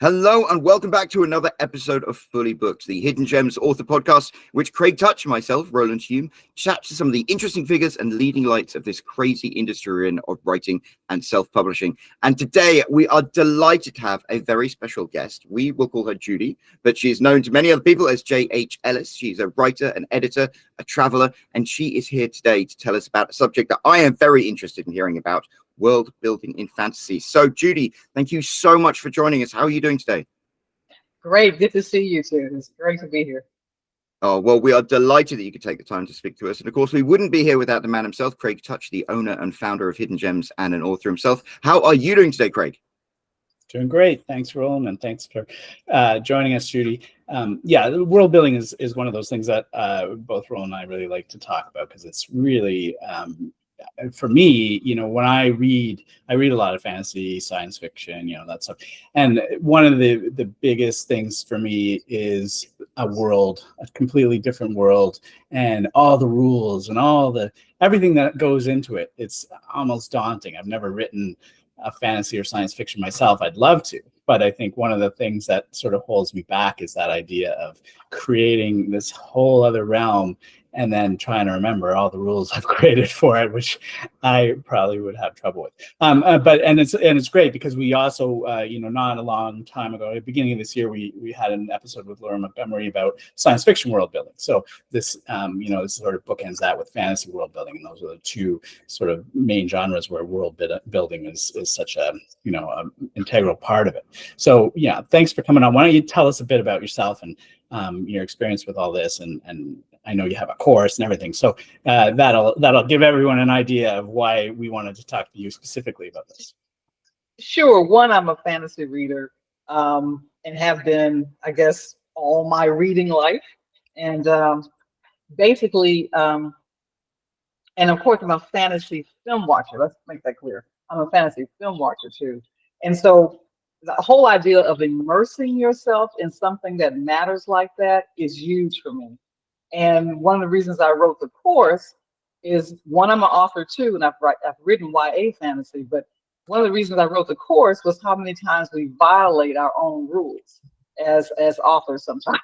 Hello and welcome back to another episode of Fully Booked, the Hidden Gems author podcast, which Craig Touch and myself, Roland Hume, chat to some of the interesting figures and leading lights of this crazy industry we're in of writing and self-publishing. And today we are delighted to have a very special guest. We will call her Judy, but she is known to many other people as J.H. Ellis. She's a writer, an editor, a traveler, and she is here today to tell us about a subject that I am very interested in hearing about: world building in fantasy. So Judy, thank you so much for joining us. How are you doing today? Great. Good to see you too. It's great to be here. Oh, well, we are delighted that you could take the time to speak to us. And of course, we wouldn't be here without the man himself, Craig Touch, the owner and founder of Hidden Gems and an author himself. How are you doing today, Craig? Doing great. Thanks, Roland, and thanks for joining us, Judy. The world building is one of those things that both Roland and I really like to talk about, because it's really for me, when I read a lot of fantasy, science fiction, that stuff. And one of the biggest things for me is a completely different world, and all the rules and everything that goes into it. It's almost daunting. I've never written a fantasy or science fiction myself. I'd love to, but I think one of the things that sort of holds me back is that idea of creating this whole other realm and then trying to remember all the rules I've created for it, which I probably would have trouble with. But it's great because we also, not a long time ago, at the beginning of this year, we had an episode with Laura Montgomery about science fiction world building. So this, this sort of bookends that with fantasy world building, and those are the two sort of main genres where world building is such a integral part of it. So yeah, thanks for coming on. Why don't you tell us a bit about yourself and your experience with all this, and I know you have a course and everything, so that'll give everyone an idea of why we wanted to talk to you specifically about this. Sure. One, I'm a fantasy reader, and have been, I guess, all my reading life. And basically, and of course, I'm a fantasy film watcher. Let's make that clear. I'm a fantasy film watcher too. And so the whole idea of immersing yourself in something that matters like that is huge for me. And one of the reasons I wrote the course is, one, I'm an author too, and I've written YA fantasy, but one of the reasons I wrote the course was how many times we violate our own rules as authors sometimes,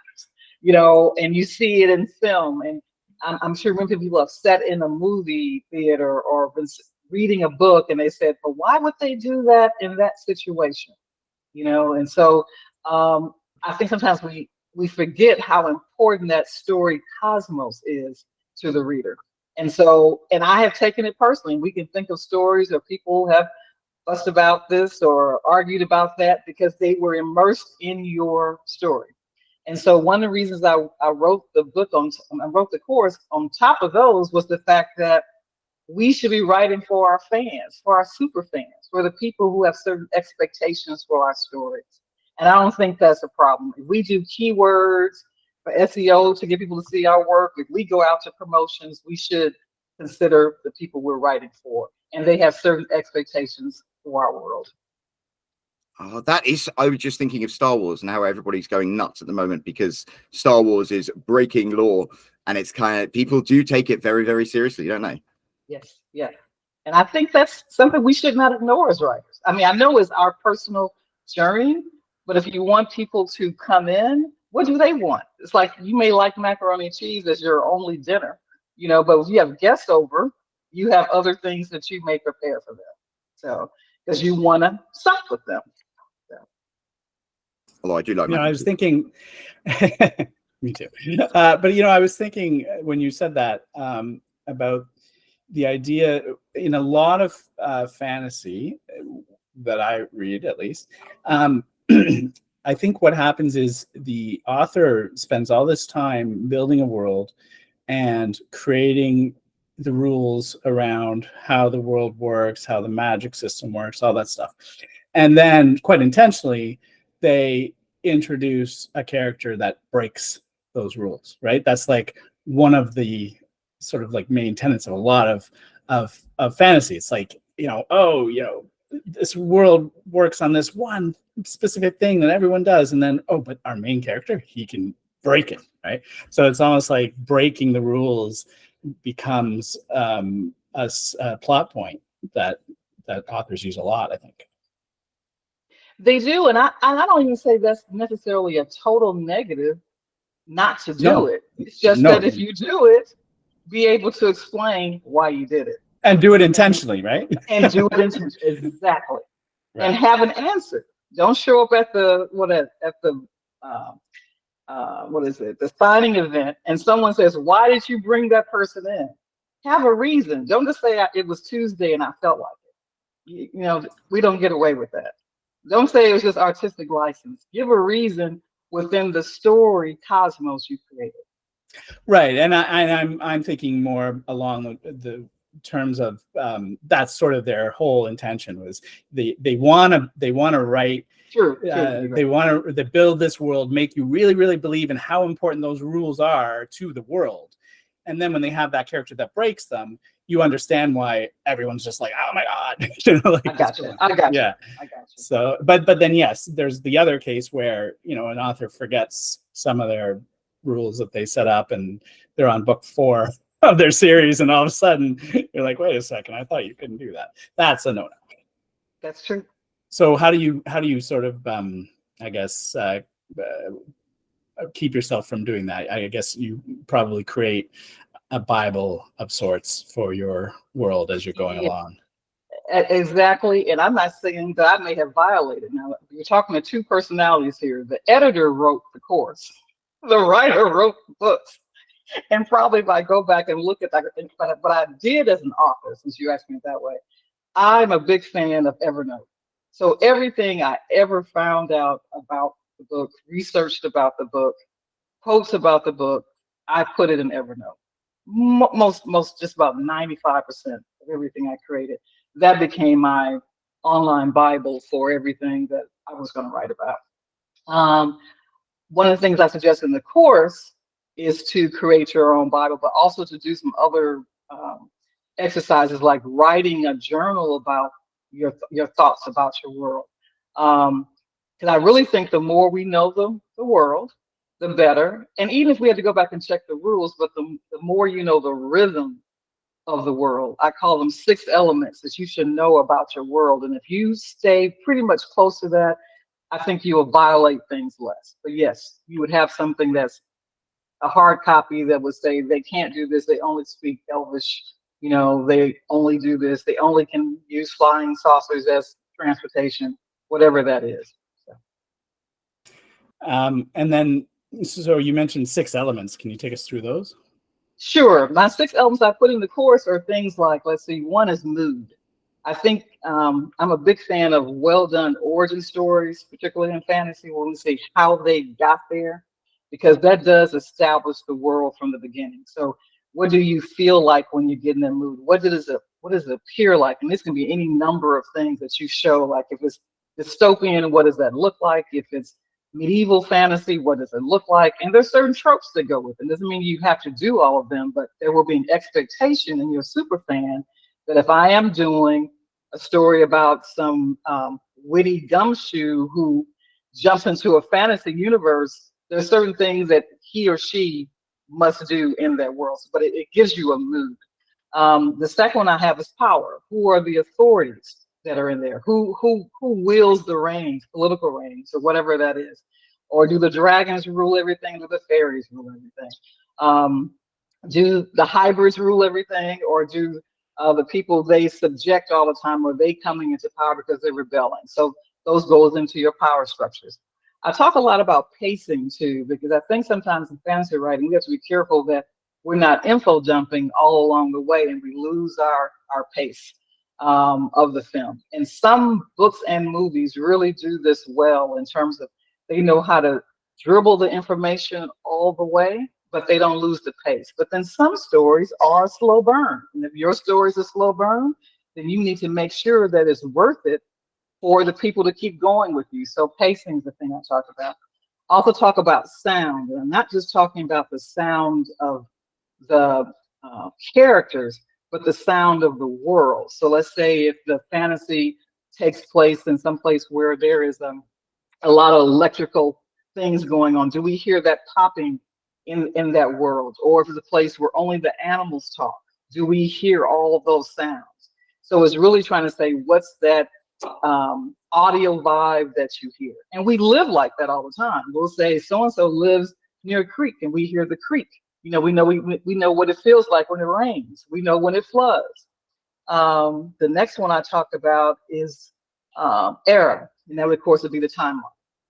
and you see it in film. And I'm sure many people have sat in a movie theater or been reading a book and they said, but why would they do that in that situation? And so I think sometimes we forget how important that story cosmos is to the reader. And I have taken it personally. We can think of stories, or people have fussed about this or argued about that because they were immersed in your story. And so one of the reasons I wrote the course on top of those was the fact that we should be writing for our fans, for our super fans, for the people who have certain expectations for our stories. And I don't think that's a problem. If we do keywords for SEO to get people to see our work, if we go out to promotions, we should consider the people we're writing for, and they have certain expectations for our world. I was just thinking of Star Wars and how everybody's going nuts at the moment because Star Wars is breaking law, and it's kind of, people do take it very, very seriously, don't they? Yes, yeah. And I think that's something we should not ignore as writers. I mean, I know it's our personal journey, but if you want people to come in, what do they want? It's like, you may like macaroni and cheese as your only dinner, but if you have guests over, you have other things that you may prepare for them. So, because you want to sup with them. So. Although I do like I was thinking, me too. But, I was thinking when you said that about the idea in a lot of fantasy that I read, at least, I think what happens is the author spends all this time building a world and creating the rules around how the world works, how the magic system works, all that stuff. And then, quite intentionally, they introduce a character that breaks those rules, right? That's like one of the sort of like main tenets of a lot of fantasy. It's like, this world works on this one specific thing that everyone does, and then, but our main character, he can break it, right? So it's almost like breaking the rules becomes a plot point that authors use a lot, I think. They do, and I don't even say that's necessarily a total negative not to do No, it. It's just no, that if you do it, be able to explain why you did it and do it and intentionally, right? and do it intentionally. Exactly. And Right. have an answer. Don't show up at the uh, what is it, the signing event, and someone says, "Why did you bring that person in?" Have a reason. Don't just say it was Tuesday and I felt like it. You know, we don't get away with that. Don't say it was just artistic license. Give a reason within the story cosmos you created. Right, and I'm thinking more along the terms of that's sort of their whole intention was they want to write. True, you're They right. want to build this world, make you really, really believe in how important those rules are to the world. And then when they have that character that breaks them, you understand why everyone's just like, oh my God, you know, like I got what's you. going on? I got you. Yeah. I got you. So, but then yes, there's the other case where, you know, an author forgets some of their rules that they set up and they're on book 4 of their series, and all of a sudden you're like, wait a second, I thought you couldn't do that. That's a no-no. That's true. So how do you sort of I guess keep yourself from doing that? I guess you probably create a Bible of sorts for your world as you're going Yeah, along. exactly. And I'm not saying that I may have violated. Now, you're talking to two personalities here. The editor wrote the course, the writer wrote the books. And probably if I go back and look at that, but I did as an author, since you asked me that way, I'm a big fan of Evernote. So everything I ever found out about the book, researched about the book, quotes about the book, I put it in Evernote. Most, just about 95% of everything I created, that became my online Bible for everything that I was going to write about. Um, One of the things I suggest in the course is to create your own Bible, but also to do some other exercises like writing a journal about your thoughts about your world. Because I really think the more we know the world, the better. And even if we had to go back and check the rules, but the more you know the rhythm of the world, I call them 6 elements that you should know about your world. And if you stay pretty much close to that, I think you will violate things less. But yes, you would have something that's a hard copy that would say they can't do this, they only speak Elvish, you know, they only do this, they only can use flying saucers as transportation, whatever that is. So. And then, so you mentioned 6 elements. Can you take us through those? Sure. My 6 elements I put in the course are things like, let's see, one is mood. I think I'm a big fan of well done origin stories, particularly in fantasy, where we see how they got there, because that does establish the world from the beginning. So, what do you feel like when you get in that mood? What does it appear like? And this can be any number of things that you show. Like if it's dystopian, what does that look like? If it's medieval fantasy, what does it look like? And there's certain tropes that go with it. It doesn't mean you have to do all of them, but there will be an expectation in your super fan that if I am doing a story about some witty gumshoe who jumps into a fantasy universe, there's certain things that he or she must do in that world. But it gives you a mood. The second one I have is power. Who are the authorities that are in there? Who wields the reins, political reins, or whatever that is? Or do the dragons rule everything? Do the fairies rule everything? Do the hybrids rule everything, or do the people they subject all the time, are they coming into power because they're rebelling? So those goes into your power structures. I talk a lot about pacing too, because I think sometimes in fantasy writing, we have to be careful that we're not info dumping all along the way and we lose our pace of the film. And some books and movies really do this well in terms of they know how to dribble the information all the way, but they don't lose the pace. But then some stories are a slow burn. And if your story is a slow burn, then you need to make sure that it's worth it for the people to keep going with you. So pacing is the thing I talk about. Also talk about sound. And I'm not just talking about the sound of the characters, but the sound of the world. So let's say if the fantasy takes place in some place where there is a lot of electrical things going on, do we hear that popping in that world? Or if it's a place where only the animals talk, do we hear all of those sounds? So it's really trying to say, what's that audio vibe that you hear. And we live like that all the time. We'll say so-and-so lives near a creek and we hear the creek. You know, we know what it feels like when it rains. We know when it floods. The next one I talked about is era. And that would, of course, would be the timeline.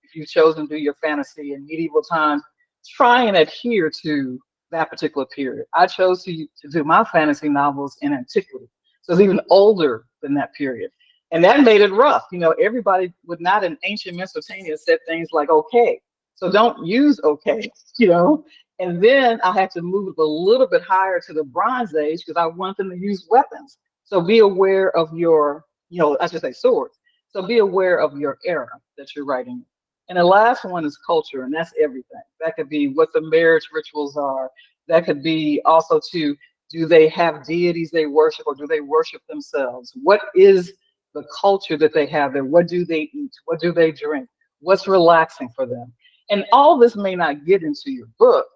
If you've chosen to do your fantasy in medieval times, try and adhere to that particular period. I chose to do my fantasy novels in antiquity. So it's even older than that period. And that made it rough. You know, everybody would not in ancient Mesopotamia said things like, okay. So don't use okay, you know. And then I had to move a little bit higher to the Bronze Age because I want them to use weapons. So be aware of your, you know, I should say swords. So be aware of your era that you're writing. And the last one is culture, and that's everything. That could be what the marriage rituals are. That could be also to, do they have deities they worship or do they worship themselves? What is the culture that they have there? What do they eat? What do they drink? What's relaxing for them? And all this may not get into your book,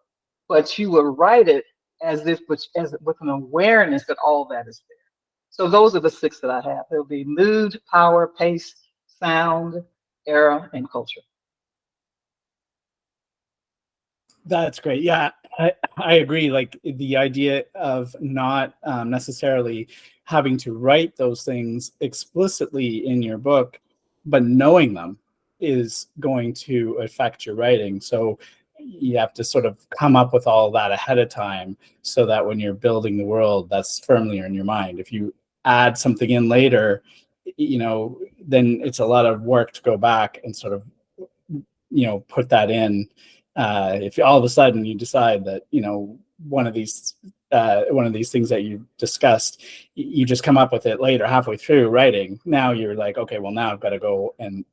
but you would write it as if with an awareness that all that is there. So those are the 6 that I have. There'll be mood, power, pace, sound, era, and culture. That's great. Yeah, I agree. Like the idea of not necessarily having to write those things explicitly in your book, but knowing them is going to affect your writing. So you have to sort of come up with all that ahead of time so that when you're building the world, that's firmly in your mind. If you add something in later, you know, then it's a lot of work to go back and sort of, you know, put that in. If all of a sudden you decide that, you know, one of these things that you discussed, you just come up with it later, halfway through writing. Now you're like, okay, well now I've got to go and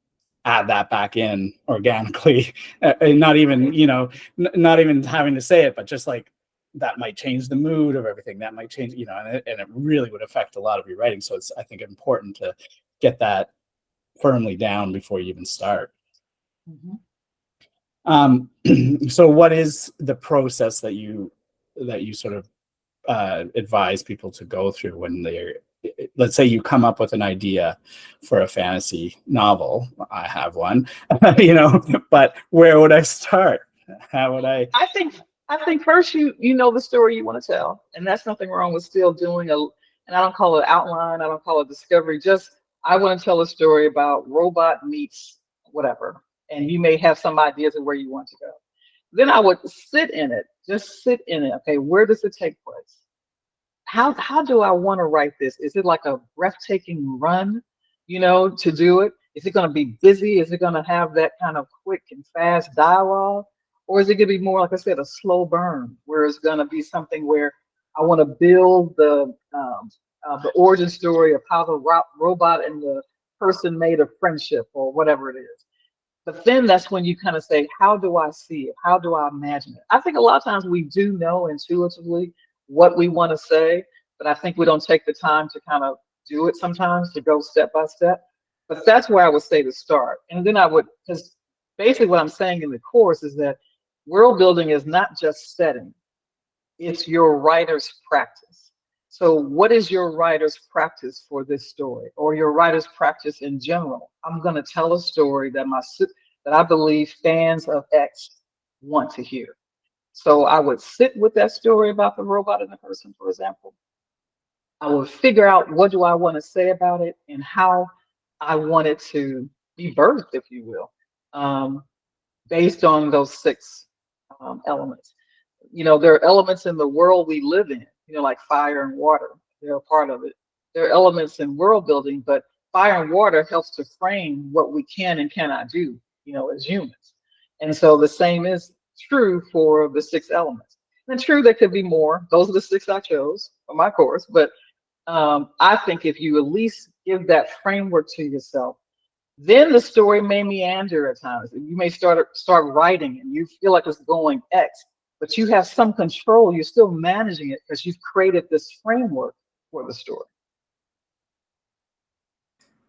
add that back in organically, and not even, you know, not even having to say it, but just like that might change the mood of everything. That might change, you know, and it really would affect a lot of your writing. So it's, I think, important to get that firmly down before you even start. Mm-hmm. So what is the process that you sort of advise people to go through when they're, let's say you come up with an idea for a fantasy novel? I have one, you know, but where would I start? How would I think first you know the story you want to tell, and that's nothing wrong with still doing and I don't call it outline, I don't call it discovery, just I want to tell a story about robot meets whatever. And you may have some ideas of where you want to go. Then I would sit in it, just sit in it. Okay, where does it take place? How do I want to write this? Is it like a breathtaking run, you know, to do it? Is it going to be busy? Is it going to have that kind of quick and fast dialogue? Or is it going to be more, like I said, a slow burn, where it's going to be something where I want to build the origin story of how the robot and the person made a friendship or whatever it is. But then that's when you kind of say, how do I see it? How do I imagine it? I think a lot of times we do know intuitively what we want to say, but I think we don't take the time to kind of do it sometimes, to go step by step. But that's where I would say to start. And then I would, because basically what I'm saying in the course is that world building is not just setting, it's your writer's practice. So what is your writer's practice for this story, or your writer's practice in general? I'm going to tell a story that I believe fans of X want to hear. So I would sit with that story about the robot and the person, for example. I would figure out what do I want to say about it and how I want it to be birthed, if you will, based on those 6 elements. You know, there are elements in the world we live in, you know, like fire and water. They're a part of it. There are elements in world building, but fire and water helps to frame what we can and cannot do, you know, as humans. And so the same is true for the 6 elements. And true, there could be more. Those are the 6 I chose for my course. But I think if you at least give that framework to yourself, then the story may meander at times. You may start writing and you feel like it's going X, but you have some control. You're still managing it because you've created this framework for the story.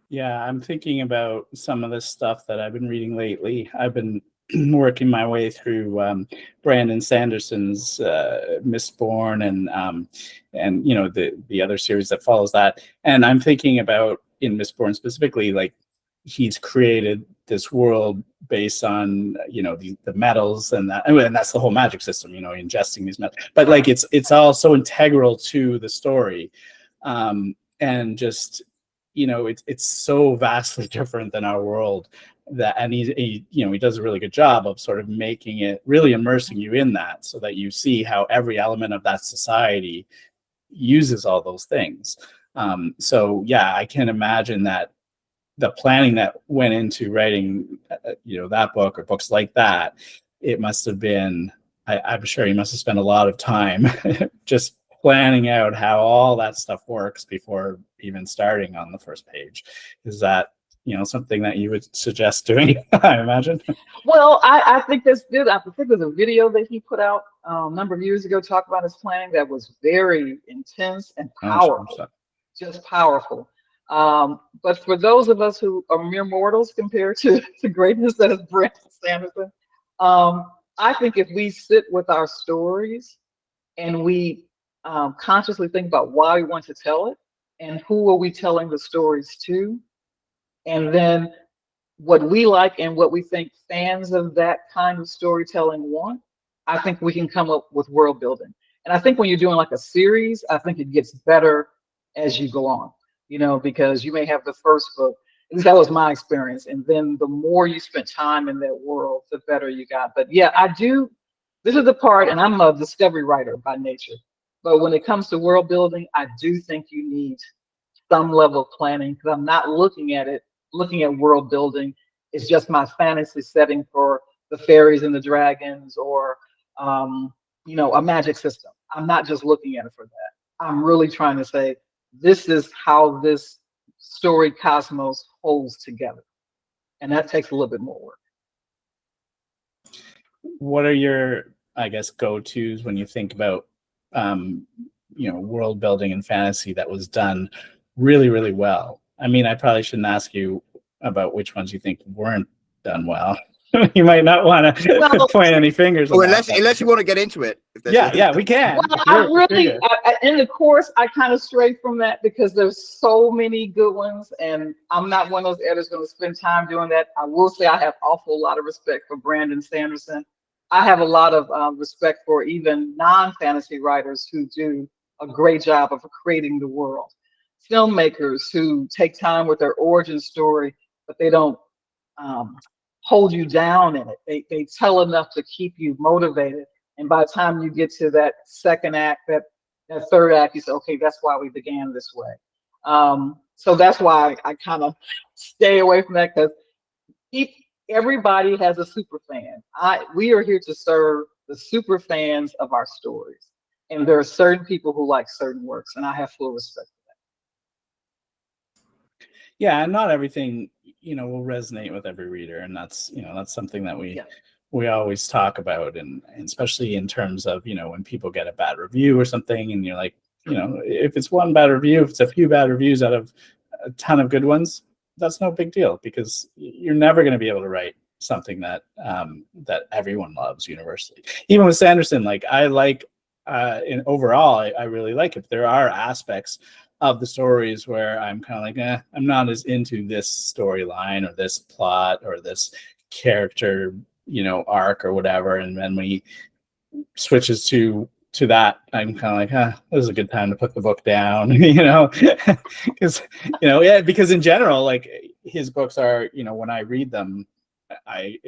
Yeah, I'm thinking about some of this stuff that I've been reading lately. I've been working my way through Brandon Sanderson's Mistborn and you know, the other series that follows that, and I'm thinking about in Mistborn specifically, like he's created this world based on, you know, the metals and that, and that's the whole magic system, you know, ingesting these metals. But like it's all so integral to the story, and just, you know, it's so vastly different than our world, that, and he you know, he does a really good job of sort of making it, really immersing you in that, so that you see how every element of that society uses all those things. So yeah, I can imagine that the planning that went into writing, you know, that book or books like that, it must have been, I'm sure you must have spent a lot of time just planning out how all that stuff works before even starting on the first page. Is that, you know, something that you would suggest doing? I imagine. Well, I think that's good. I think there's a video that he put out a number of years ago talking about his planning that was very intense and powerful, just powerful. But for those of us who are mere mortals compared to the greatness that is Brandon Sanderson, I think if we sit with our stories and we consciously think about why we want to tell it and who are we telling the stories to, and then what we like and what we think fans of that kind of storytelling want, I think we can come up with world building. And I think when you're doing like a series, I think it gets better as you go on, you know, because you may have the first book, at least that was my experience, and then the more you spent time in that world, the better you got. But yeah, I do, this is the part, and I'm a discovery writer by nature, but when it comes to world building, I do think you need some level of planning, because I'm not looking at world building. It's just my fantasy setting for the fairies and the dragons, or you know, a magic system. I'm not just looking at it for that. I'm really trying to say, this is how this story cosmos holds together. And that takes a little bit more work. What are your, I guess, go-tos when you think about, you know, world building and fantasy that was done really, really well? I mean, I probably shouldn't ask you about which ones you think weren't done well. You might not want to point any fingers. Oh, unless you want to get into it. Yeah, we can. Well, in the course, I kind of stray from that because there's so many good ones, and I'm not one of those editors going to spend time doing that. I will say I have awful lot of respect for Brandon Sanderson. I have a lot of respect for even non-fantasy writers who do a great job of creating the world. Filmmakers who take time with their origin story, but they don't hold you down in it. They tell enough to keep you motivated. And by the time you get to that second act, that third act, you say, okay, that's why we began this way. So that's why I kind of stay away from that, because everybody has a super fan. We are here to serve the super fans of our stories. And there are certain people who like certain works, and I have full respect for that. Yeah, and not everything, you know, will resonate with every reader, and that's, you know, that's something that we always talk about, and especially in terms of, you know, when people get a bad review or something, and you're like, you know, if it's one bad review, if it's a few bad reviews out of a ton of good ones, that's no big deal, because you're never going to be able to write something that that everyone loves universally. Even with Sanderson, like I like, in overall, I really like it. There are aspects of the stories where I'm kind of like, I'm not as into this storyline or this plot or this character, you know, arc or whatever. And then when he switches to that, I'm kind of like, this is a good time to put the book down, you know, because, you know, yeah, because in general, like his books are, you know, when I read them, I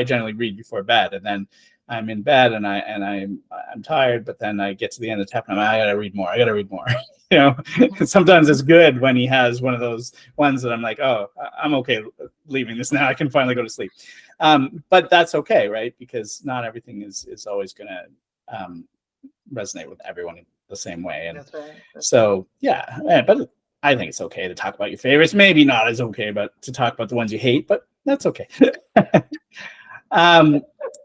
generally read before bed, and then I'm in bed and I'm tired, but then I get to the end of the chapter and I gotta read more. You know, sometimes it's good when he has one of those ones that I'm like, oh, I'm okay leaving this now. I can finally go to sleep. But that's okay, right? Because not everything is always gonna resonate with everyone the same way. And That's right. So yeah, but I think it's okay to talk about your favorites. Maybe not as okay, but to talk about the ones you hate, but that's okay.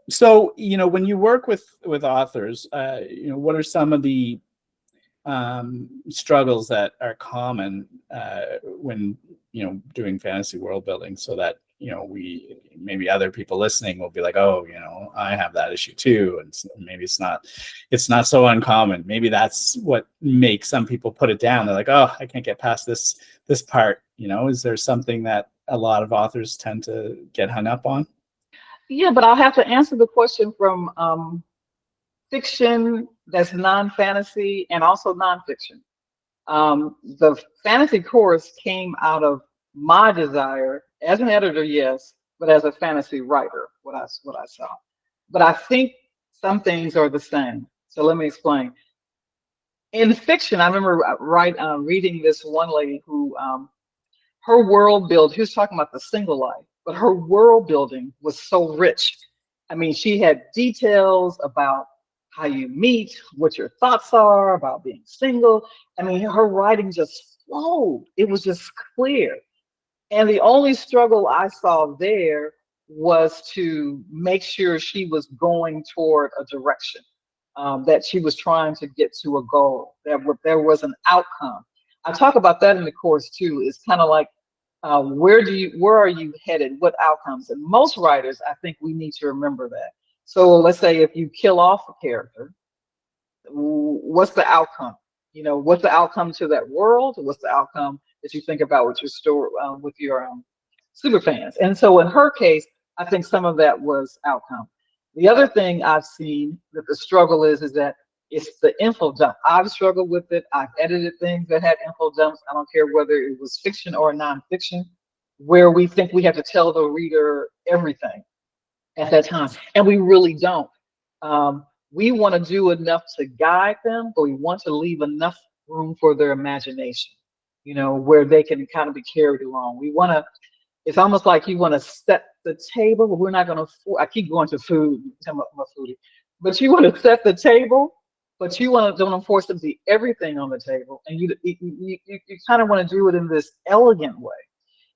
So, you know, when you work with authors, you know, what are some of the struggles that are common when, you know, doing fantasy world building, so that maybe other people listening will be like, oh, I have that issue too, and maybe it's not so uncommon. Maybe that's what makes some people put it down. They're like, oh, I can't get past this part. Is there something that a lot of authors tend to get hung up on? Yeah, but I'll have to answer the question from fiction that's non-fantasy and also nonfiction. The fantasy course came out of my desire as an editor, yes, but as a fantasy writer, what I saw. But I think some things are the same. So let me explain. In fiction, I remember reading this one lady who her world build. She was talking about the single life, but her world building was so rich. I mean, she had details about how you meet, what your thoughts are about being single. I mean, her writing just flowed. It was just clear. And the only struggle I saw there was to make sure she was going toward a direction, that she was trying to get to a goal, that there was an outcome. I talk about that in the course too. It's kind of like, where are you headed? What outcomes? And most writers, I think we need to remember that. So let's say if you kill off a character, what's the outcome? What's the outcome to that world? What's the outcome that you think about with your story, with your super fans? And so in her case, I think some of that was outcome. The other thing I've seen that the struggle is that it's the info dump. I've struggled with it. I've edited things that had info dumps. I don't care whether it was fiction or nonfiction, where we think we have to tell the reader everything at that time, and we really don't. We want to do enough to guide them, but we want to leave enough room for their imagination, where they can kind of be carried along. It's almost like you want to set the table, but we're not going to, I keep going to food, I'm a foodie, but you want to set the table, but you don't force them to eat everything on the table. And you kind of want to do it in this elegant way.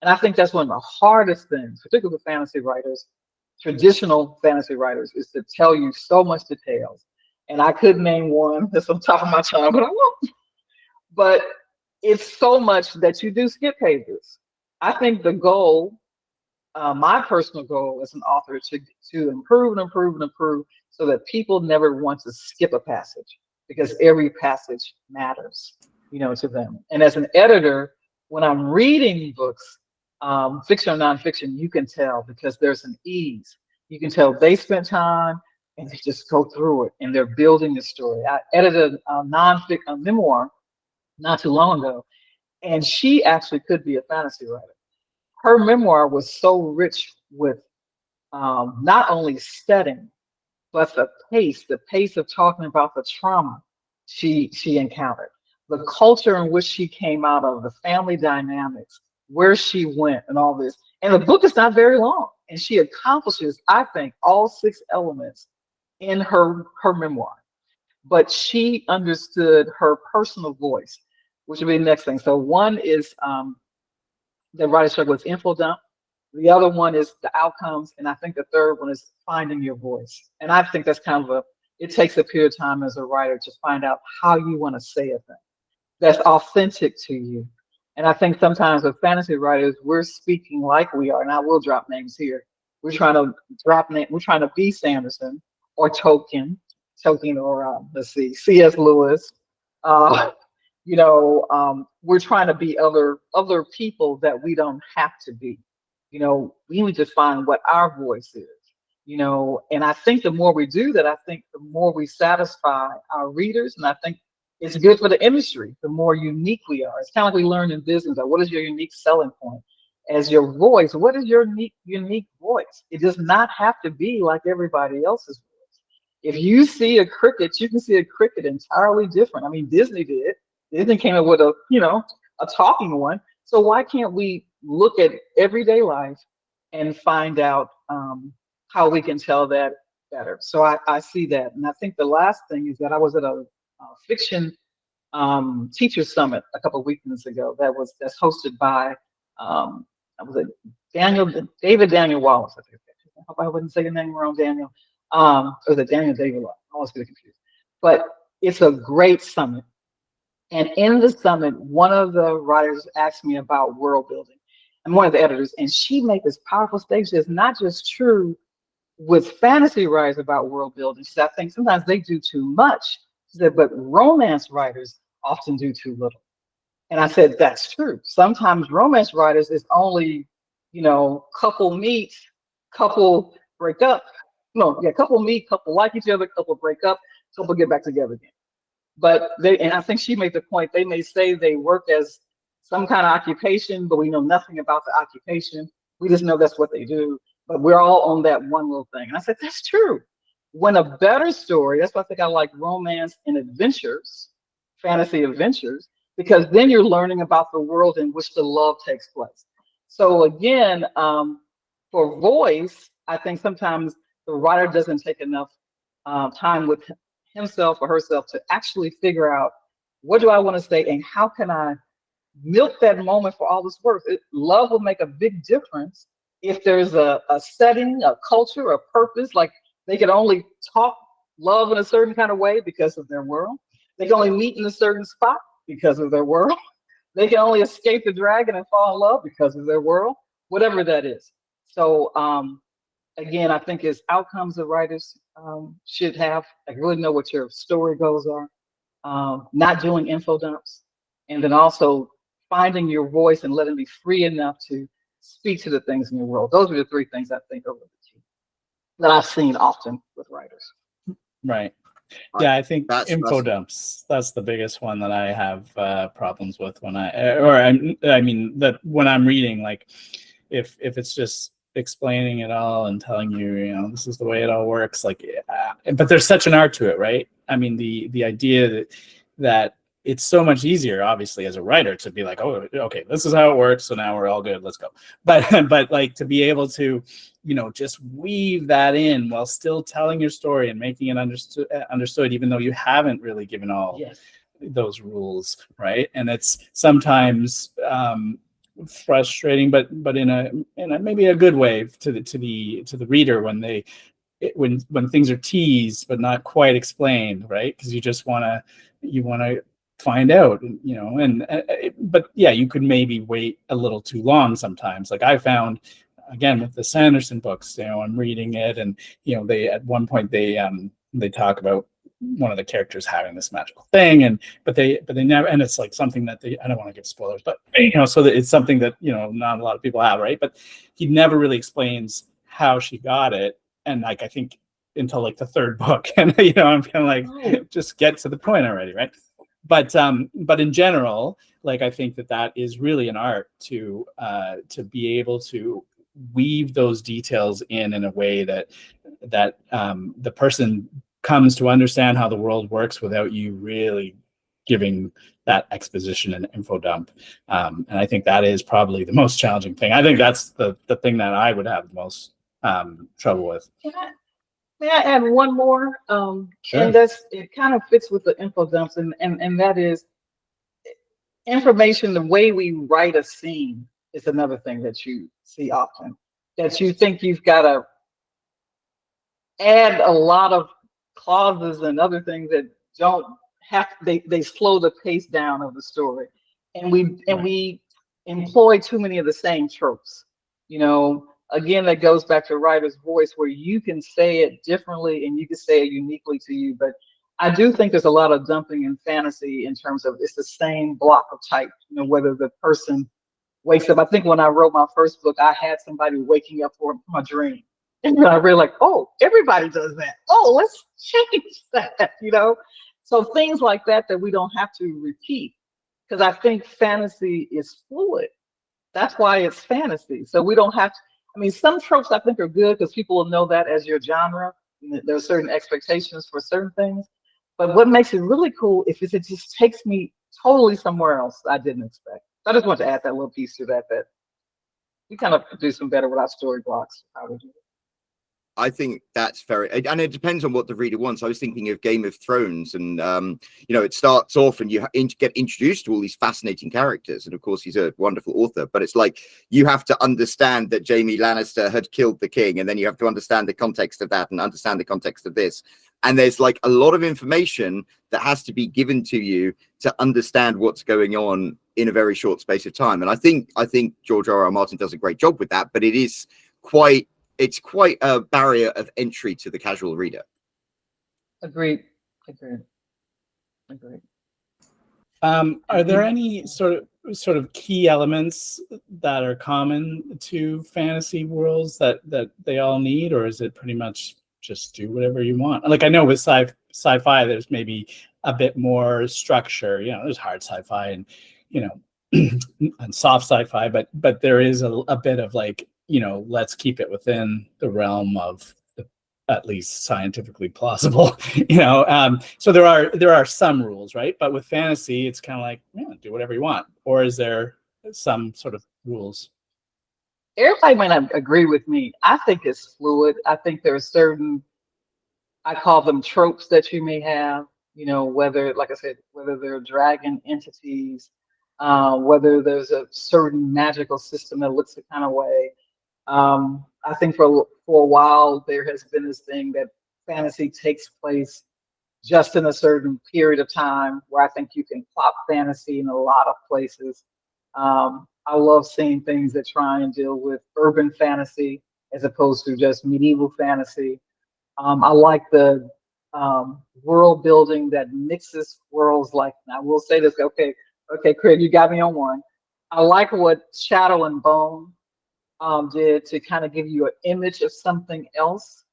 And I think that's one of the hardest things, particularly with fantasy writers, traditional fantasy writers, is to tell you so much details. And I could name one that's on top of my tongue, but I won't. But it's so much that you do skip pages. I think the goal, my personal goal as an author, to improve and improve and improve so that people never want to skip a passage, because every passage matters, to them. And as an editor, when I'm reading books, fiction or nonfiction, you can tell because there's an ease. You can tell they spent time and they just go through it and they're building the story. I edited a memoir not too long ago, and she actually could be a fantasy writer. Her memoir was so rich with not only setting, but the pace of talking about the trauma she encountered, the culture in which she came out of, the family dynamics, where she went, and all this. And the book is not very long, and she accomplishes, I think, all 6 elements in her memoir. But she understood her personal voice, which would be the next thing. So one is the writer's struggle with info dump. The other one is the outcomes, and I think the third one is finding your voice. And I think that's kind of it takes a period of time as a writer to find out how you want to say a thing that's authentic to you. And I think sometimes with fantasy writers, we're speaking like we are, and I will drop names here. We're trying to be Sanderson or Tolkien, or let's see, C.S. Lewis. We're trying to be other people that we don't have to be. We need to find what our voice is. And I think the more we do that, I think the more we satisfy our readers, and I think it's good for the industry. The more unique we are, it's kind of like we learned in business. Like, what is your unique selling point? As your voice, what is your unique voice? It does not have to be like everybody else's voice. If you see a cricket, you can see a cricket entirely different. I mean, Disney did. Disney came up with a talking one. So why can't we look at everyday life and find out how we can tell that better? So I see that. And I think the last thing is that I was at a fiction teacher summit a couple of weekends ago that's hosted by David Daniel Wallace. I hope I wouldn't say your name wrong, Daniel. Or was it Daniel David Wallace? I always get confused. But it's a great summit. And in the summit, one of the writers asked me about world building. I'm one of the editors, and she made this powerful statement. It's not just true with fantasy writers about world building. She said, I think sometimes they do too much. She said, but romance writers often do too little. And I said, that's true. Sometimes romance writers is only, couple meet, couple break up. No, yeah, couple meet, couple like each other, couple break up, couple get back together again. But and I think she made the point, they may say they work as some kind of occupation, but we know nothing about the occupation. We just know that's what they do. But we're all on that one little thing. And I said, that's true. When a better story, that's why I think I like romance and adventures, fantasy adventures, because then you're learning about the world in which the love takes place. So again, for voice, I think sometimes the writer doesn't take enough time with himself or herself to actually figure out, what do I want to say and how can I milk that moment for all it's worth? Love will make a big difference if there's a setting, a culture, a purpose. Like, they can only talk love in a certain kind of way because of their world. They can only meet in a certain spot because of their world. They can only escape the dragon and fall in love because of their world, whatever that is. So again, I think it's outcomes that writers should have. Like, really know what your story goals are, not doing info dumps, and then also finding your voice and letting be free enough to speak to the things in your world. Those are the three things I think are really key that I've seen often with writers. Right. Yeah, I think That's info dumps, that's the biggest one that I have problems with when I mean that when I'm reading, like if it's just explaining it all and telling you, this is the way it all works, like, but there's such an art to it, right? I mean, the idea that it's so much easier, obviously, as a writer to be like, oh, okay, this is how it works, so now we're all good, let's go. But like, to be able to, just weave that in while still telling your story and making it understood, even though you haven't really given all those rules, right? And it's sometimes frustrating, but in a maybe a good way to the reader when things are teased but not quite explained, right? Because you just want to find out, but yeah, you could maybe wait a little too long sometimes. Like, I found, again, with the Sanderson books, I'm reading it, and they, at one point, they talk about one of the characters having this magical thing, but they never, and it's like something that I don't want to give spoilers, but so that it's something that not a lot of people have, right? But he never really explains how she got it, and like, I think until like the third book, and I'm kind of like, just get to the point already, right? But in general, like, I think that is really an art to be able to weave those details in a way that the person comes to understand how the world works without you really giving that exposition and info dump. And I think that is probably the most challenging thing. I think that's the thing that I would have the most trouble with. May I add one more? Sure. And it kind of fits with the info dumps, and that is information. The way we write a scene is another thing that you see often, that you think you've got to add a lot of clauses and other things that don't have, they slow the pace down of the story. And we employ too many of the same tropes. Again, that goes back to writer's voice, where you can say it differently and you can say it uniquely to you. But I do think there's a lot of dumping in fantasy in terms of it's the same block of type, whether the person wakes up. I think when I wrote my first book, I had somebody waking up from a dream. And I really like, oh, everybody does that. Oh, let's change that, So things like that we don't have to repeat, because I think fantasy is fluid. That's why it's fantasy. So we don't have to. I mean, some tropes I think are good because people will know that as your genre. There are certain expectations for certain things. But what makes it really cool if it just takes me totally somewhere else I didn't expect. I just want to add that little piece to that we kind of do some better with our story blocks. How we do it. I think that's very, and it depends on what the reader wants. I was thinking of Game of Thrones, and you know, it starts off and you get introduced to all these fascinating characters, and of course he's a wonderful author, but it's like you have to understand that Jaime Lannister had killed the king, and then you have to understand the context of that and understand the context of this, and there's like a lot of information that has to be given to you to understand what's going on in a very short space of time. And I think George R.R. Martin does a great job with that, but it's quite a barrier of entry to the casual reader. Agreed. Are there any sort of key elements that are common to fantasy worlds that they all need, or is it pretty much just do whatever you want? Like, I know with sci-fi, there's maybe a bit more structure. You know, there's hard sci-fi and, you know, and soft sci-fi, but there is a bit of like, you know, let's keep it within the realm of the, at least scientifically plausible, you know. So there are some rules, right? But with fantasy, it's kind of like, yeah, do whatever you want. Or is there some sort of rules? Everybody might not agree with me. I think it's fluid. I think there are certain, I call them tropes that you may have, you know, whether, like I said, whether they're dragon entities, whether there's a certain magical system that looks a kind of way. I think for a while there has been this thing that fantasy takes place just in a certain period of time, where I think you can plop fantasy in a lot of places. I love seeing things that try and deal with urban fantasy as opposed to just medieval fantasy. I like the world building that mixes worlds. Like, and I will say this, okay, Craig, you got me on one. I like what Shadow and Bone did to kind of give you an image of something else,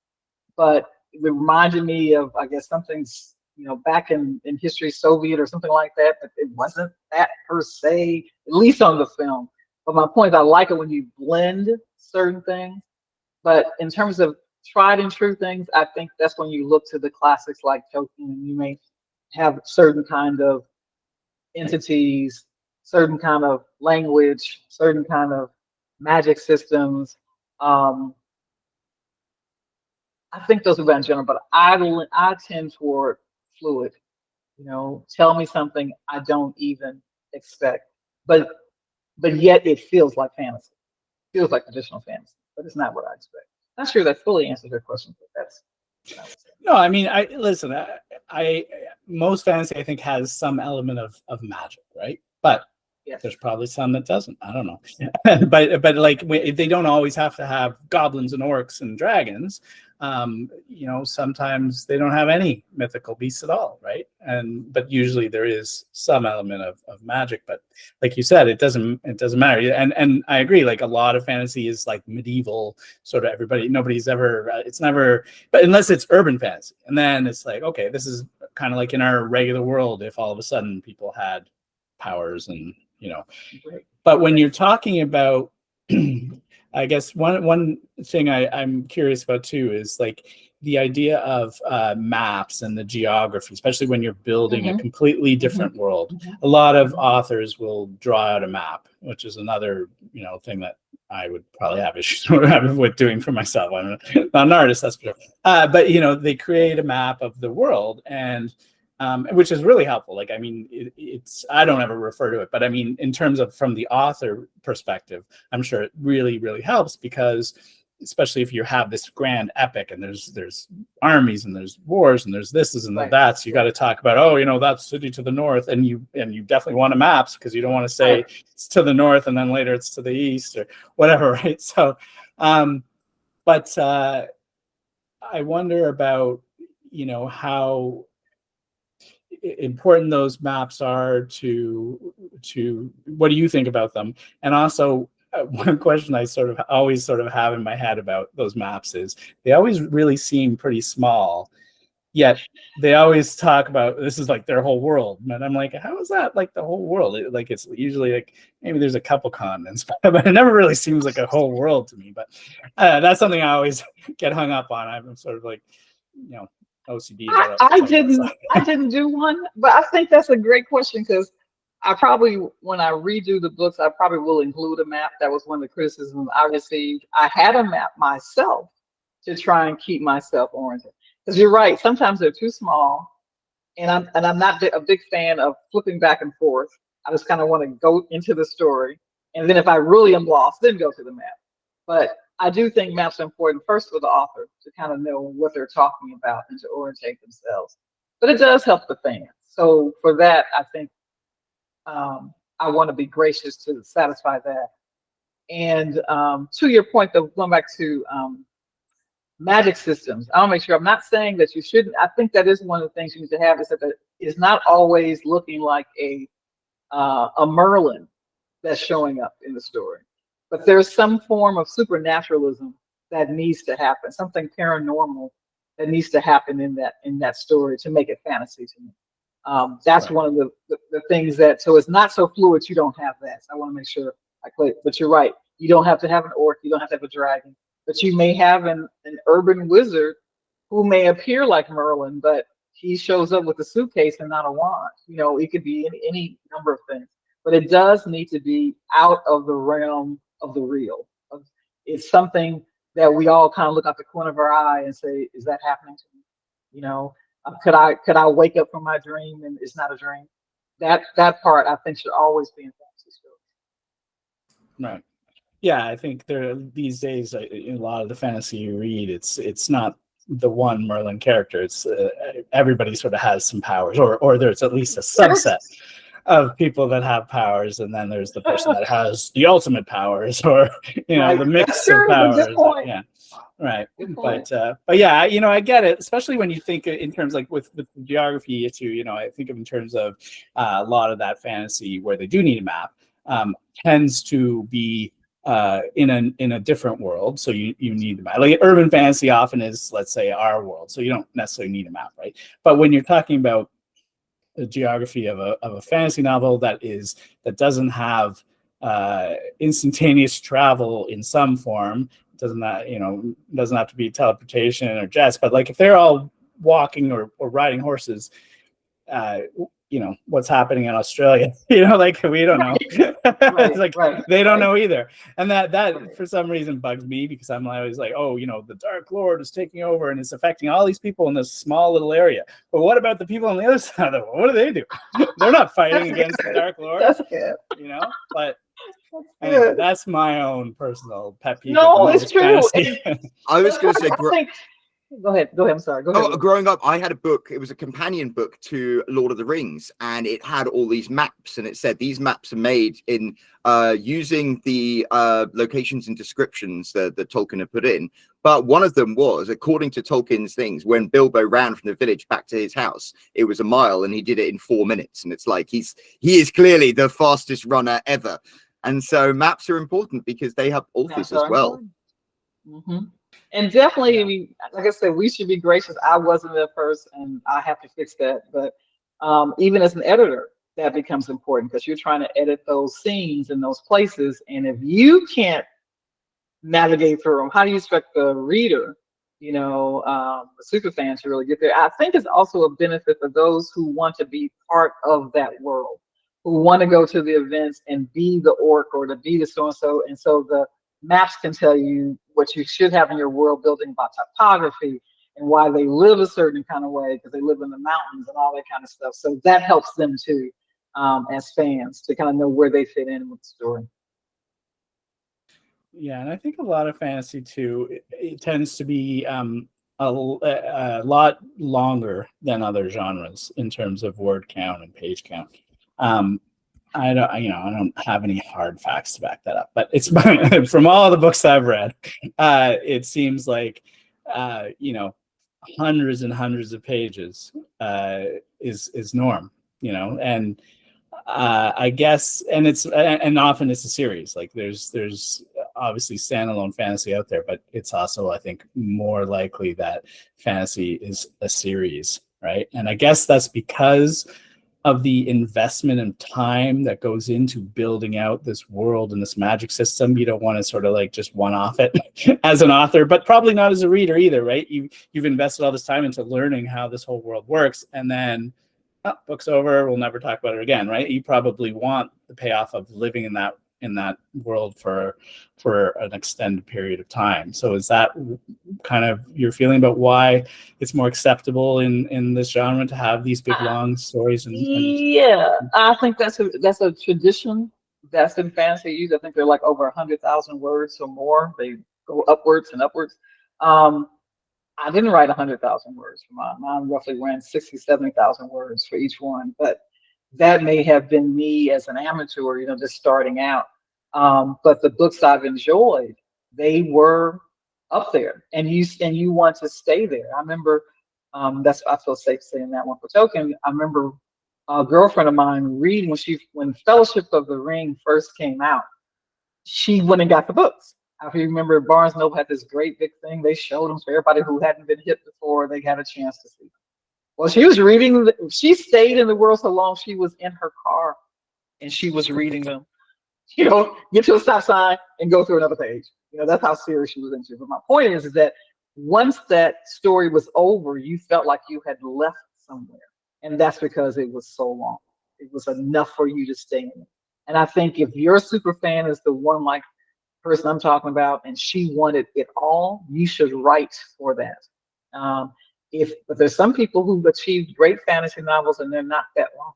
but it reminded me of, I guess, something's, you know, back in history, Soviet or something like that, but it wasn't that per se, at least on the film. But my point is, I like it when you blend certain things, but in terms of tried and true things, I think that's when you look to the classics like Tolkien, and you may have certain kind of entities, certain kind of language, certain kind of magic systems. I think those are in general, but I tend toward fluid. You know, tell me something I don't even expect, but yet it feels like fantasy. It feels like traditional fantasy, but it's not what I expect. Not sure that fully answers your question, but that's what I would say. No, I mean, I most fantasy, I think, has some element of magic, right? But yes, there's probably some that doesn't. I don't know. but like, they don't always have to have goblins and orcs and dragons. You know, sometimes they don't have any mythical beasts at all, right? But usually there is some element of magic. But like you said, it doesn't matter. And I agree. Like, a lot of fantasy is like medieval, sort of nobody's ever. It's never. But unless it's urban fantasy, and then it's like, okay, this is kind of like in our regular world. If all of a sudden people had powers and, you know, but when you're talking about, I guess one thing I'm curious about too is like the idea of maps and the geography, especially when you're building a completely different world. A lot of authors will draw out a map, which is another, you know, thing that I would probably have issues with doing for myself. I'm not an artist, that's for sure. But, you know, they create a map of the world, and which is really helpful. Like, I mean, it's, I don't ever refer to it, but I mean, in terms of from the author perspective, I'm sure it really, really helps, because especially if you have this grand epic and there's armies and there's wars and there's this and right. that's, you got to talk about, oh, you know, that city to the north, and you definitely want a map, because you don't want to say it's to the north and then later it's to the east or whatever, right? So, but I wonder about, you know, how important those maps are to what do you think about them? And also, one question I always have in my head about those maps is they always really seem pretty small, yet they always talk about this is like their whole world. And I'm like, how is that like the whole world? Like, it's usually like maybe there's a couple continents, but it never really seems like a whole world to me. But that's something I always get hung up on. I'm sort of like, you know, OCD. I didn't do one, but I think that's a great question, because I probably, when I redo the books, I probably will include a map. That was one of the criticisms I received. I had a map myself to try and keep myself oriented. Because you're right, sometimes they're too small, and I'm not a big fan of flipping back and forth. I just kind of want to go into the story, and then if I really am lost, then go to the map. But I do think maps are important first for the author to kind of know what they're talking about and to orientate themselves. But it does help the fans. So for that, I think I want to be gracious to satisfy that. And to your point, though, going back to magic systems, I want to make sure I'm not saying that you shouldn't. I think that is one of the things you need to have, is that it's not always looking like a Merlin that's showing up in the story, but there's some form of supernaturalism that needs to happen, something paranormal that needs to happen in that story to make it fantasy to me. That's one of the things that, so it's not so fluid. You don't have that. So I want to make sure I clear. But you're right. You don't have to have an orc. You don't have to have a dragon. But you may have an urban wizard who may appear like Merlin, but he shows up with a suitcase and not a wand. You know, it could be any number of things. But it does need to be out of the realm of the real. It's something that we all kind of look out the corner of our eye and say, "Is that happening to me?" You know, could I wake up from my dream and it's not a dream? That part I think should always be in fantasy stories. Right. Yeah, I think these days in a lot of the fantasy you read, it's not the one Merlin character. It's everybody sort of has some powers, or there's at least a subset of people that have powers, and then there's the person that has the ultimate powers, or the mix of powers. Yeah, right. But yeah, I get it, especially when you think in terms like with the geography issue. I think of in terms of a lot of that fantasy where they do need a map tends to be in a different world, so you need the map. Like urban fantasy often is, let's say, our world, so you don't necessarily need a map, right? But when you're talking about the geography of a fantasy novel that doesn't have instantaneous travel in some form, doesn't have to be teleportation or jets, but like if they're all walking or riding horses, what's happening in Australia, like we don't know. It's like they don't know either. And that for some reason bugs me, because I'm always like, the Dark Lord is taking over and it's affecting all these people in this small little area. But what about the people on the other side of the world? What do they do? They're not fighting against the Dark Lord. That's good. But anyway, that's my own personal pet peeve. No, it's true. I was going to say, Go ahead. I'm sorry. Go ahead. Growing up, I had a book. It was a companion book to Lord of the Rings, and it had all these maps. And it said these maps are made in using the locations and descriptions that Tolkien had put in. But one of them was, according to Tolkien's things, when Bilbo ran from the village back to his house, it was a mile, and he did it in 4 minutes. And it's like he is clearly the fastest runner ever. And so maps are important because they have authors as well. Mm-hmm. And definitely, I mean, like I said, we should be gracious. I wasn't there first, and I have to fix that. But even as an editor, that becomes important, because you're trying to edit those scenes in those places. And if you can't navigate through them, how do you expect the reader, the super fan, to really get there? I think it's also a benefit for those who want to be part of that world, who want to go to the events and be the orc or to be the so-and-so. And so the maps can tell you what you should have in your world building about topography and why they live a certain kind of way, because they live in the mountains and all that kind of stuff. So that helps them too, as fans, to kind of know where they fit in with the story. Yeah, and I think a lot of fantasy too, it tends to be a lot longer than other genres in terms of word count and page count. I don't have any hard facts to back that up, but it's from all the books I've read, it seems like hundreds and hundreds of pages is norm, and I guess, and often it's a series. Like there's obviously standalone fantasy out there, but it's also, I think, more likely that fantasy is a series, right? And I guess that's because of the investment and time that goes into building out this world and this magic system. You don't want to sort of like just one-off it as an author, but probably not as a reader either, right? You've invested all this time into learning how this whole world works, and then book's over, we'll never talk about it again, right? You probably want the payoff of living in that in that world for an extended period of time. So is that kind of your feeling about why it's more acceptable in this genre to have these big long stories? Yeah, I think that's a tradition that's in fantasy use. I think they're like over 100,000 words or more. They go upwards and upwards. Um, I didn't write 100,000 words for mine. Mine roughly ran 60, 70,000 words for each one. But that may have been me as an amateur, just starting out. But the books I've enjoyed, they were up there, and you want to stay there. I remember, that's I feel safe saying that one for token. I remember a girlfriend of mine reading when Fellowship of the Ring first came out. She went and got the books. If you remember, Barnes & Noble had this great big thing. They showed them for everybody who hadn't been hit before. They had a chance to see them. Well, she was reading. She stayed in the world so long. She was in her car, and she was reading them. Get to a stop sign and go through another page. That's how serious she was into it. But my point is that once that story was over, you felt like you had left somewhere, and that's because it was so long. It was enough for you to stay in it. And I think if your super fan is the one like person I'm talking about, and she wanted it all, you should write for that. But there's some people who've achieved great fantasy novels and they're not that long,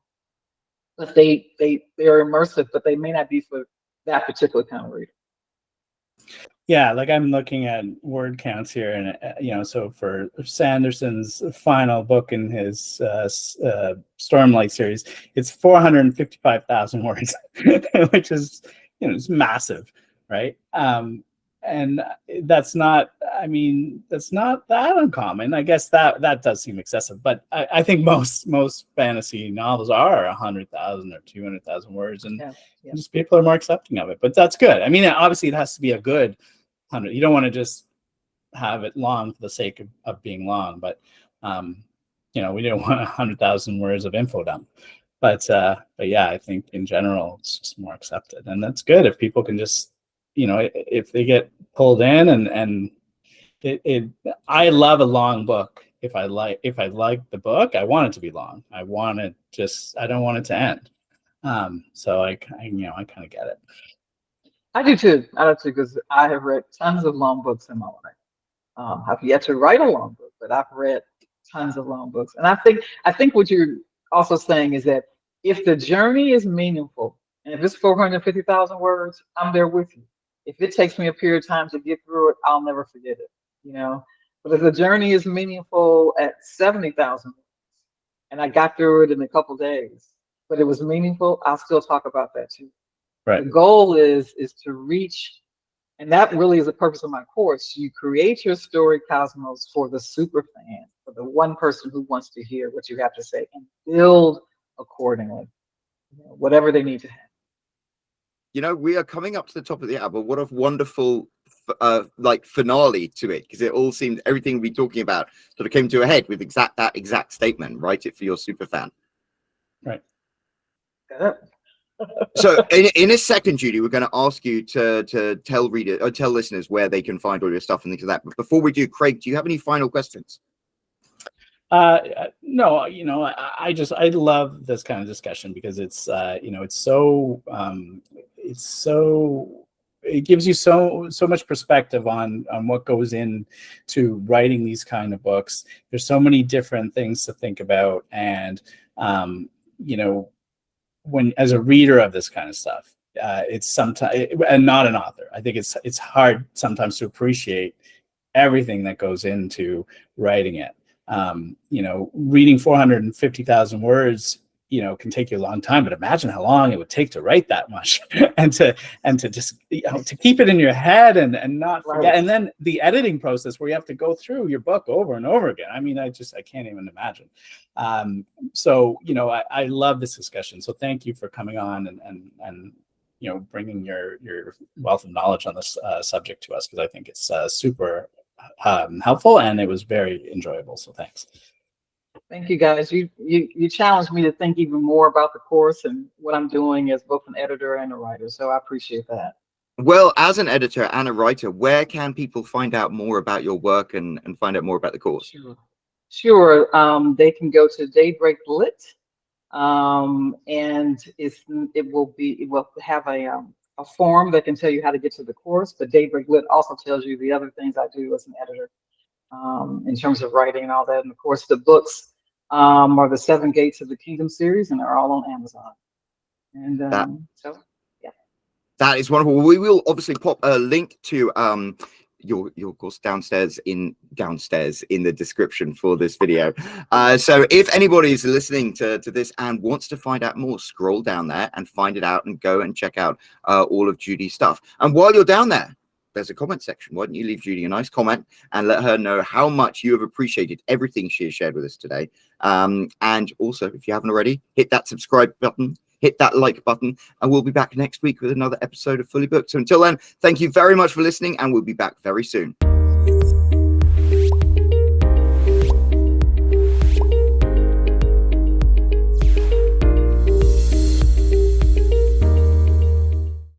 but they're immersive, but they may not be for that particular kind of reader. Yeah, like I'm looking at word counts here, and so for Sanderson's final book in his Stormlight series, it's 455,000 words, which is it's massive, right? And that's not that uncommon. I guess that does seem excessive, but I think most fantasy novels are 100,000 or 200,000 words, and just people are more accepting of it. But that's good. I mean, obviously it has to be a good 100. You don't want to just have it long for the sake of being long, but we don't want 100,000 words of info dump. But yeah, I think in general it's just more accepted, and that's good if people can just if they get pulled in and I love a long book. If I like the book, I want it to be long. I don't want it to end. So I kind of get it. I do too. Because I have read tons of long books in my life. I've yet to write a long book, but I've read tons of long books. And I think what you're also saying is that if the journey is meaningful, and if it's 450,000 words, I'm there with you. If it takes me a period of time to get through it, I'll never forget it. But if the journey is meaningful at 70,000 words, and I got through it in a couple days, but it was meaningful, I'll still talk about that too. Right. The goal is to reach, and that really is the purpose of my course. You create your story cosmos for the super fan, for the one person who wants to hear what you have to say, and build accordingly, whatever they need to have. We are coming up to the top of the hour, but what a wonderful finale to it, because it all seemed everything we've been talking about sort of came to a head with that exact statement. Write it for your super fan. Right. So in a second, Judy, we're going to ask you to tell readers or tell listeners where they can find all your stuff and things like that. But before we do, Craig, do you have any final questions? No, I love this kind of discussion because it's it gives you so much perspective on what goes into writing these kind of books. There's so many different things to think about, and when as a reader of this kind of stuff, it's sometimes, and not an author, I think it's hard sometimes to appreciate everything that goes into writing it. Reading 450,000 words, can take you a long time, but imagine how long it would take to write that much and to just, to keep it in your head and not forget. Right. And then the editing process where you have to go through your book over and over again. I mean, I can't even imagine. So, I love this discussion. So thank you for coming on and bringing your wealth of knowledge on this subject to us, because I think it's super helpful, and it was very enjoyable. So thanks. Thank you, guys. You challenged me to think even more about the course and what I'm doing as both an editor and a writer. So I appreciate that. Well, as an editor and a writer, where can people find out more about your work and find out more about the course? Sure. They can go to Daybreak Lit, and it will have a a form that can tell you how to get to the course, but Daybreak Lit also tells you the other things I do as an editor in terms of writing and all that. And of course, the books are the Seven Gates of the Kingdom series, and they're all on Amazon. And so, yeah. That is wonderful. We will obviously pop a link to your course downstairs in the description for this video. So if anybody is listening to this and wants to find out more, scroll down there and find it out and go and check out all of Judy's stuff. And while you're down there, there's a comment section. Why don't you leave Judy a nice comment and let her know how much you have appreciated everything she has shared with us today. And also, if you haven't already, hit that subscribe button, hit that like button, and we'll be back next week with another episode of Fully Booked. So until then, thank you very much for listening, and we'll be back very soon.